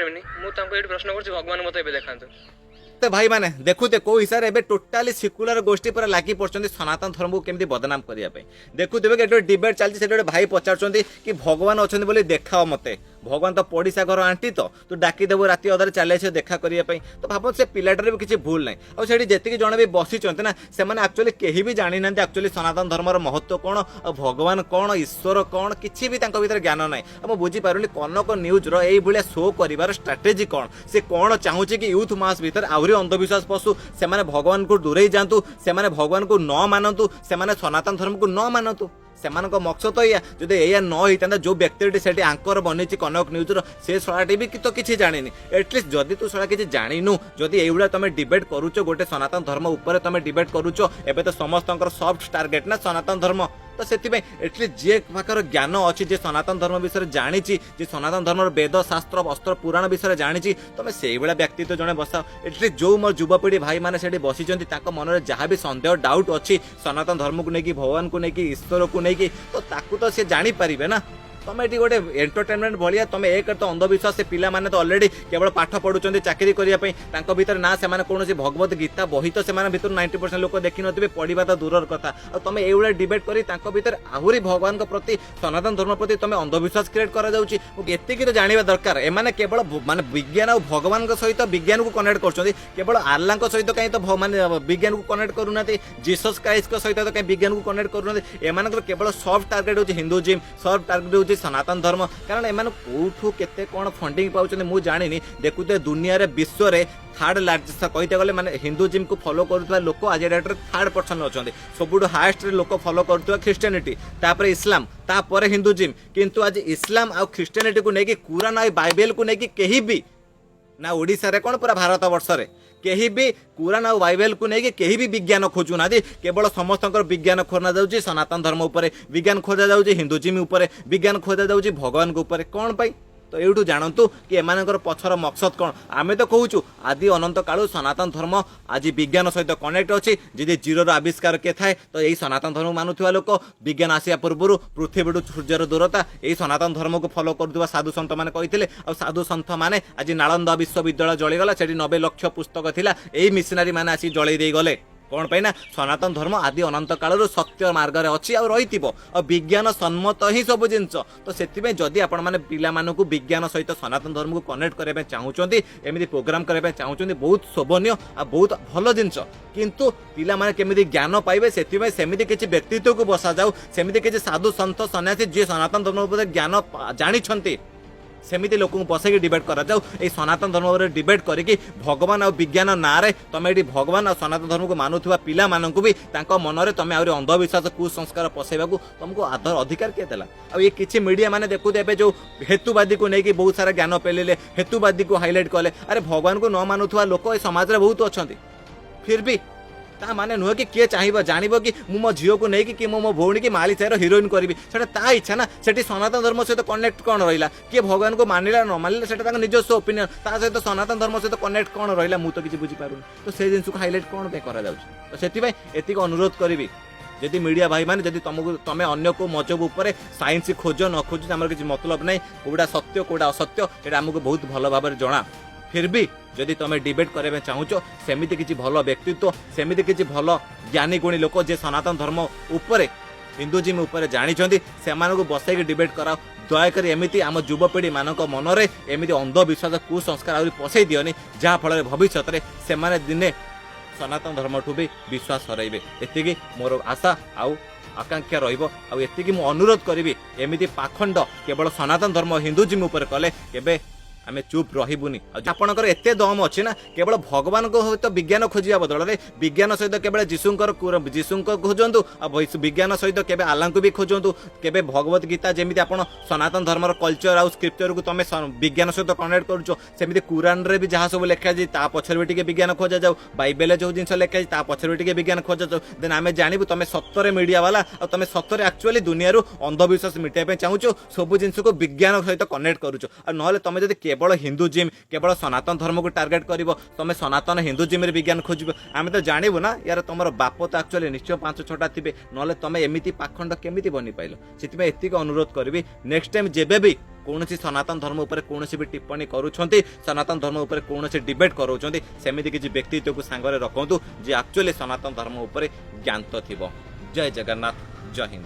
पारिबिनी मु तांको एठी प्रश्न करछि भगवान मते एबे देखांतु तो भाई माने देखुते को हिसाब से टोटाली सिकुलर गोष्ठी पर लागी पड़ते सनातन धर्म को केमती बदनाम करने देखुते कि डिबेट चलती गोटे भाई पचार कि भगवान अच्छा बोली देखा मते भगवान तो पड़ीसा घर आंटी तो डाकिदेव राति अदार चले देखा करने तो भाव से पिलाटर भी किसी भूल ना और जी जन भी बसी ना से एक्चुअली कहीं भी जानी ना एक्चुअली सनातन धर्मर महत्व कौन और भगवान कौन ईश्वर कौन किसी भी भीतर ज्ञान ना और बुझीपारूनी कनक न्यूज रो शो कर स्ट्राटेजी कौन से कौन चाहूँ कि यूथ मास भीतर आहरी अंधविश्वास पशु से भगवान को दूरे जातु से भगवान को न मानतु से सनातन धर्म को न मानतु सेमानक मकसद तो या जदि या न होता जो व्यक्ति से आंकर बनी कनक न्यूज से शଳାटी भी तो किसी जानी एटलिस्ट जदि तू शଳା किसी जानिनु जदि एइबा तुम डिबेट करूच गोटे सनातन धर्म उपर तुम डिबेट करूच एबे तो समस्त सॉफ्ट टार्गेट ना सनातन धर्म तो से एटलिस्ट जी पाखर ज्ञान अच्छी जे सनातन धर्म विषय जानी जे सनातन धर्म वेद शास्त्र वस्त्र पुराण विषय जानी तुम से व्यक्ति तो जड़े बसाओ एटलिस्ट जो मोर युवपीढ़ी भाई मैंने बसी मन में जहाँ भी सन्देह डाउट अच्छी सनातन धर्म को लेकिन भगवान को लेकिन ईश्वर को लेकिन तो ताकू तो सी जापारे ना तुम ये गोटे एंटरटेनमेंट भाया तुम एक तो अंधविश्वास से पिला माने तो ऑलरेडी केवल पाठ पढ़ुं चाकरी करने भीतर ना से कौन भगवत गीता बही तो से भीतर 90% लोक देखी नो पढ़ा तो दूर कथा और तुम ये डिबेट कर भीतर आहरी भगवान प्रति सनातन धर्म प्रति तुम अंधविश्वास क्रिएट कर जाना दरकार एमाने केवल माने विज्ञान और भगवान सहित विज्ञान को कनेक्ट कर केवल आल्ला सहित कहीं तो माने विज्ञान को कनेक्ट करूना जीसस क्राइस्ट सहित तो कहीं विज्ञान को कनेक्ट करूना एम केवल सॉफ्ट टार्गेट हो हिंदुइज्म सॉफ्ट टार्गेट हो सनातन धर्म कारण एम कौठू केते कौन फंडिंग पाउछन मु जानिनी देखुते दुनिया रे विश्व रे थर्ड लार्जेस्ट कहते गले माने हिंदुइज्म को फॉलो करुवा लोक आज डेट रे थर्ड पर्सन अच्छा सबुठ हाएस्ट लोक फॉलो करुवा क्रिश्चियनिटी तापर इस्लाम तापर हिंदुइज्म किंतु आज इस्लाम आ क्रिश्चियनिटी को लेकिन कुरान आ बाइबल को लेकिन कहीं भी ना ओडिशा रे कौन पूरा भारत वर्ष रे कहीं भी कुरान और बाइबल को लेकिन कहीं भी विज्ञान खोजुना केवल समस्त विज्ञान खोजा जाऊँगी सनातन धर्म उपर विज्ञान खोजा जाऊँगी हिंदुइज्म उपर विज्ञान खोजा जाऊँगी भगवान को उपर कौन पाई तो यूँ जानतु कि एमानकर पछर मकसद कौन आमे तो कहूँ आदि अनंत कालू सनातन धर्म आज विज्ञान सहित कनेक्ट अच्छी जी जीरो आविष्कार किए थाए तो यही सनातन धर्म मानुवा लोक विज्ञान आसिया पूर्व पृथ्वी सूर्यर दूरता यही सनातन धर्म को फॉलो करुवा साधु सन्त मैंने कहते और साधु सन्त मैंने आज नालंदा विश्वविद्यालय जलीगला से 90 लाख पुस्तक थिला यही मिशनारी मैंने आसी जलई गले कौन पाई ना सनातन धर्म आदि अनंत काल सत्य मार्ग में अच्छी और रही और विज्ञान सम्मत ही सब जिनस तो से जदि आपण मैंने पिला विज्ञान सहित सनातन धर्म को कनेक्ट करने चाहूँगी एमती प्रोग्राम करने चाहूँगी बहुत शोभनीय और बहुत भल जिनस किंतु पिला माने केमिति ज्ञान पाइबे सेमिति किसी व्यक्तित्व को बसा जाऊ सेमिति किसी साधु सन्त सन्यासी जी सनातन धर्म पर ज्ञान जानी सेमिति लोक बसैक डिबेट करा जाऊ ए सनातन धर्म पर डिबेट करिकी भगवान और विज्ञान ना रे तुम ये भगवान और सनातन धर्म को मानुवा पिला मानक भी मन में तुम आहरी अंधविश्वास कुसंस्कार पसैवा तुमको आधार अधिकार किए देला आ ये किसी मीडिया मैंने देखुते जो हेतुवादी को लेकिन बहुत सारा ज्ञान पेलिले हेतुवादी को हाइलाइट कले अरे भगवान को न मानुवा लोक ए समाज में बहुत अच्छा फिर भी ता माने नुह कि किए चाहिए जानव कि मो झील को लेकिन कि मो भौणी की माली चार हिरोइन करी ता इच्छा ना से सनातन धर्म सहित कनेक्ट कौन रहा किए भगवान को मानिला न मानिला से निजस्व ओपिनियन ता सहित सनातन धर्म सहित कनेक्ट कौन रहा मुझे तो किसी बुझीपारूनी तो से जिन को हाइलाइट कौन तो से अनुरोध करी जदि मीडिया भाई मैंने जदि तुमको तुम अन्य को मजहब उपर साइंस खोज न खोज आम किसी मतलब नहीं कौटा सत्य कौटा असत्य ये आमको बहुत भल भाव जना फिर भी जदि तुम डिबेट करने चाहूच सेमिति किसी भल व्यक्तित्व सेमिति किसी भल ज्ञानी गुणी लोक जे सनातन धर्म उपर हिंदुइज्म उपर जानी से बसैक डिबेट कराओ दयाकोरी एमती आम युवपीढ़ी मान मन में एमती अंधविश्वास कुसंस्कार आहरी पसई दियोनी जहाँफल भविष्य में से दिने सनातन धर्म ठू भी विश्वास हरइबे एतिकी मोर आशा आउ आकांक्षा रही अनुरोध करी एमती पाखंड केवल सनातन धर्म हिंदुइज्म उपर कले केबे आम चुप रहीबुनी आपणकर एत दम अच्छी ना केवल भगवान को सहित विज्ञान खोजा बदल में विज्ञान सहित केवल जीशु खोजतु विज्ञान सहित केवल आल्ला को भी खोजतु केवल भगवत गीता जमी आप सनातन धर्म कल्चर आउ स्क्रिप्चर को तुम विज्ञान सहित कनेक्ट करमि कुरान रे भी जहाँ सब लिखाई पछर भी विज्ञान खोजा जाऊ बाइबल जो जिन लिखाई पछर भी विज्ञान खोजा जाऊ देन आम जानू तुम सतरे मीडिया वाला और तुम सतरे एक्चुअली दुनिया अंधविश्वास मिटाई चाहूँ सब जिन को विज्ञान सहित कनेक्ट करुच ना तुम जब केवल हिंदुजिम केवल सनातन धर्म को टार्गेट कर तुम सनातन हिंदुजिम विज्ञान खोज आम तो जानबू ना यार तुम बाप तो एक्चुअली निश्चय 5-6टा थे ना तुम एमती पाखंड केमी बनी पाइल से एतिक अनुरोध करी नेक्स्ट टाइम जेबे भी कौन सनातन धर्म उपर कौन भी टिप्पणी करुँच सनातन धर्म उपर कौन डिबेट कराउछन्ति सेमिति किसी व्यक्तित्व को सांगरे रखु जे एक्चुअली सनातन धर्म उपर ज्ञात थी। जय जगन्नाथ जय हिंद।